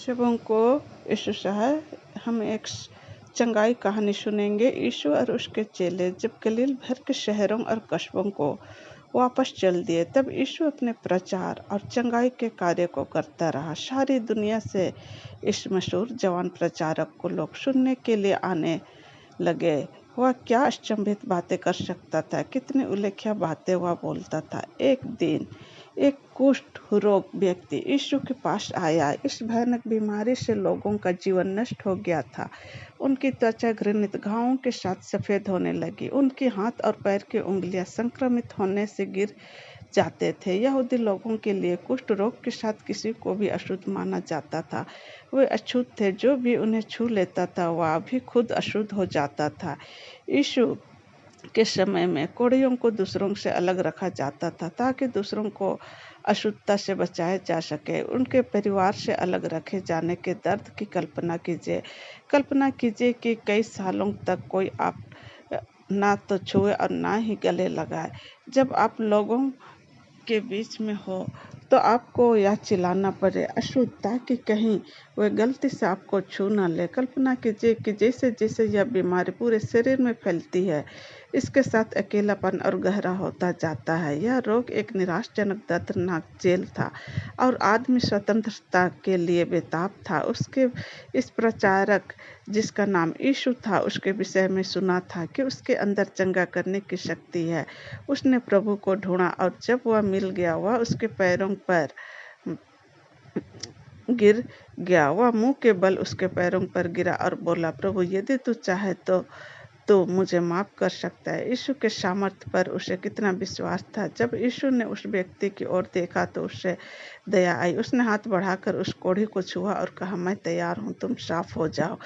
सबों को यीशु सहाय। हम एक चंगाई कहानी सुनेंगे। यीशु और उसके चेले जब गलील भर के शहरों और कस्बों को वापस चल दिए, तब यीशु अपने प्रचार और चंगाई के कार्य को करता रहा। सारी दुनिया से इस मशहूर जवान प्रचारक को लोग सुनने के लिए आने लगे। वह क्या अचंभित बातें कर सकता था, कितनी उल्लेख्य बातें वह बोलता था। एक दिन एक कुष्ठ रोग व्यक्ति यीशु के पास आया। इस भयानक बीमारी से लोगों का जीवन नष्ट हो गया था। उनकी त्वचा घृणित घावों के साथ सफेद होने लगी। उनके हाथ और पैर की उंगलियां संक्रमित होने से गिर जाते थे। यहूदी लोगों के लिए कुष्ठ रोग के साथ किसी को भी अशुद्ध माना जाता था। वे अछूत थे, जो भी उन्हें छू लेता था वह भी खुद अशुद्ध हो जाता था। यीशु के समय में कोढ़ियों को दूसरों से अलग रखा जाता था ताकि दूसरों को अशुद्धता से बचाया जा सके। उनके परिवार से अलग रखे जाने के दर्द की कल्पना कीजिए कि कई सालों तक कोई आप ना तो छुए और ना ही गले लगाए। जब आप लोगों के बीच में हो तो आपको यह चिल्लाना पड़े अशुद्ध, ताकि कहीं वे गलती से आपको छू न ले। कल्पना कीजिए कि जैसे जैसे यह बीमारी पूरे शरीर में फैलती है, इसके साथ अकेलापन और गहरा होता जाता है। यह रोग एक निराशाजनक दर्दनाक जेल था और आदमी स्वतंत्रता के लिए बेताब था। उसके इस प्रचारक, जिसका नाम यीशु था, उसके विषय में सुना था कि उसके अंदर चंगा करने की शक्ति है। उसने प्रभु को ढूंढा और जब वह मिल गया, वह उसके पैरों पर गिर गया। वह मुंह के बल उसके पैरों पर गिरा और बोला, प्रभु यदि तू चाहे तो मुझे माफ कर सकता है। यीशु के सामर्थ्य पर उसे कितना विश्वास था। जब यीशु ने उस व्यक्ति की ओर देखा तो उससे दया आई। उसने हाथ बढ़ाकर उस कोढ़ी को छुआ और कहा, मैं तैयार हूँ, तुम साफ हो जाओ।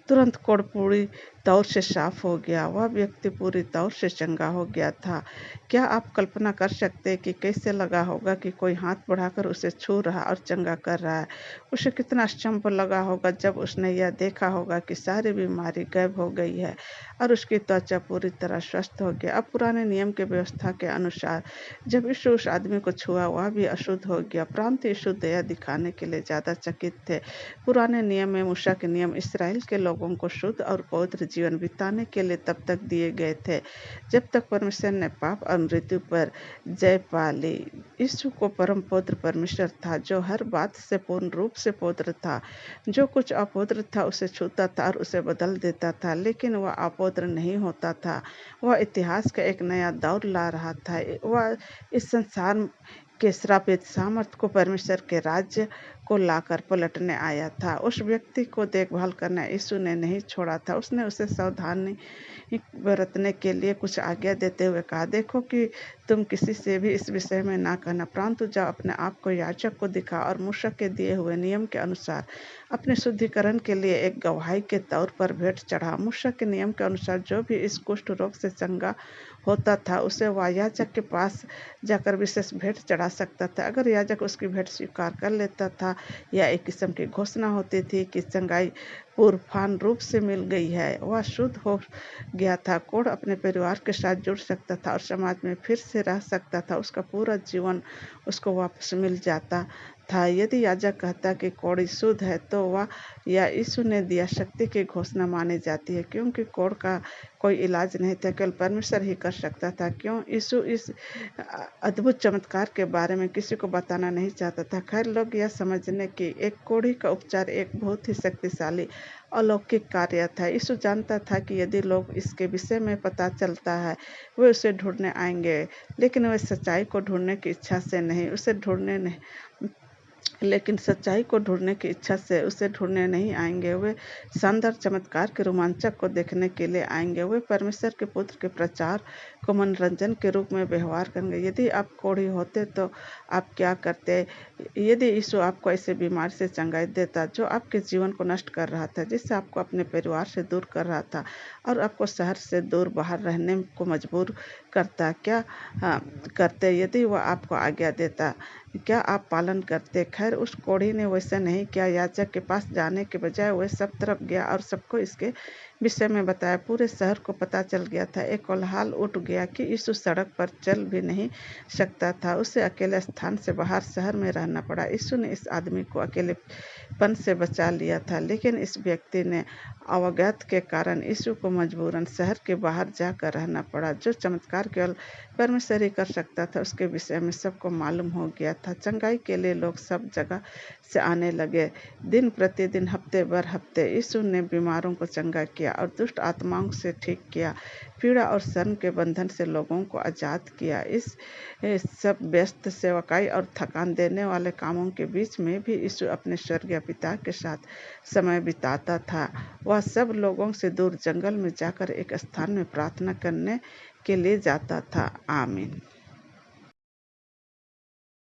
तुरंत कोढ़ पूरी तौर से साफ हो गया। वह व्यक्ति पूरी तौर से चंगा हो गया था। क्या आप कल्पना कर सकते हैं कि कैसे लगा होगा कि कोई हाथ बढ़ाकर उसे छू रहा और चंगा कर रहा है। उसे कितना अचंभ लगा होगा जब उसने यह देखा होगा कि सारी बीमारी गायब हो गई है और उसकी त्वचा पूरी तरह स्वस्थ हो गया। अब पुराने नियम के व्यवस्था के अनुसार जब यीशु उस आदमी को छुआ, वह भी अशुद्ध हो गया। परंतु यीशु दया दिखाने के लिए ज़्यादा चकित थे। पुराने नियम में मूसा के नियम इसराइल के लोगों को शुद्ध और पवित्र जीवन बिताने के लिए तब तक दिए गए थे जब तक परमेश्वर ने पाप और मृत्यु पर जय पा ली। यीशु को परम पवित्र परमेश्वर था, जो हर बात से पूर्ण रूप से पवित्र था। जो कुछ अपवित्र था उसे छूता था और उसे बदल देता था, लेकिन वह अपवित्र नहीं होता था। वह इतिहास का एक नया दौर ला रहा था। वह इस संसार के श्रापित सामर्थ को परमेश्वर के राज्य को लाकर पलटने आया था। उस व्यक्ति को देखभाल करना यीशु ने नहीं छोड़ा था। उसने उसे सावधानी बरतने के लिए कुछ आज्ञा देते हुए कहा, देखो कि तुम किसी से भी इस विषय में ना कहना, परंतु जाओ अपने आप को याजक को दिखा और मूसा के दिए हुए नियम के अनुसार अपने शुद्धिकरण के लिए एक गवाही के तौर पर भेंट चढ़ा। मूसा के नियम के अनुसार जो भी इस कुष्ठ रोग से चंगा होता था, उसे वह याजक के पास जाकर विशेष भेंट चढ़ा सकता था। अगर याजक उसकी भेंट स्वीकार कर लेता था, या एक किस्म की घोषणा होती थी कि चंगाई पूर्वान रूप से मिल गई है, वह शुद्ध हो गया था। कोढ़ अपने परिवार के साथ जुड़ सकता था और समाज में फिर से रह सकता था। उसका पूरा जीवन उसको वापस मिल जाता था। यदि याजक कहता कि कोढ़ शुद्ध है, तो वह या यीशु ने दिया शक्ति की घोषणा मानी जाती है, क्योंकि कोढ़ का कोई इलाज नहीं था, केवल परमेश्वर ही कर सकता था। क्यों यीशु इस अद्भुत चमत्कार के बारे में किसी को बताना नहीं चाहता था। खैर, लोग यह समझने कि एक कोढ़ी का उपचार एक बहुत ही शक्तिशाली अलौकिक कार्य था। यीशु जानता था कि यदि लोग इसके विषय में पता चलता है, वे उसे ढूंढने आएंगे, लेकिन वे सच्चाई को ढूंढने की इच्छा से नहीं, सच्चाई को ढूंढने की इच्छा से उसे ढूंढने नहीं आएंगे। वे शानदार चमत्कार के रोमांचक को देखने के लिए आएंगे। वे परमेश्वर के पुत्र के प्रचार को मनोरंजन के रूप में व्यवहार करेंगे। यदि आप कोढ़ी होते तो आप क्या करते? यदि यीशु आपको ऐसे बीमारी से चंगाई देता जो आपके जीवन को नष्ट कर रहा था, जिससे आपको अपने परिवार से दूर कर रहा था और आपको शहर से दूर बाहर रहने को मजबूर करता, क्या करते? यदि वह आपको आज्ञा देता, क्या आप पालन करते? खैर, उस कोढ़ी ने वैसा नहीं किया। याजक के पास जाने के बजाय वह सब तरफ गया और सबको इसके विषय में बताया। पूरे शहर को पता चल गया था। एक कोलाहल उठ गया कि यीशु सड़क पर चल भी नहीं सकता था। उसे अकेले स्थान से बाहर शहर में रहना पड़ा। यीशु ने इस आदमी को अकेलेपन से बचा लिया था, लेकिन इस व्यक्ति ने अवज्ञा के कारण यीशु को मजबूरन शहर के बाहर जाकर रहना पड़ा। जो चमत्कार केवल परमेश्वर ही कर सकता था, उसके विषय में सबको मालूम हो गया था। चंगाई के लिए लोग सब जगह से आने लगे। दिन प्रतिदिन, हफ्ते भर हफ्ते यीशु ने बीमारों को चंगा किया और दुष्ट आत्माओं से ठीक किया। पीड़ा और शर्म के बंधन से लोगों को आज़ाद किया। इस सब व्यस्त सेवकाई और थकान देने वाले कामों के बीच में भी यीशु अपने स्वर्गीय पिता के साथ समय बिताता था। वह सब लोगों से दूर जंगल में जाकर एक स्थान में प्रार्थना करने के लिए जाता था। आमीन।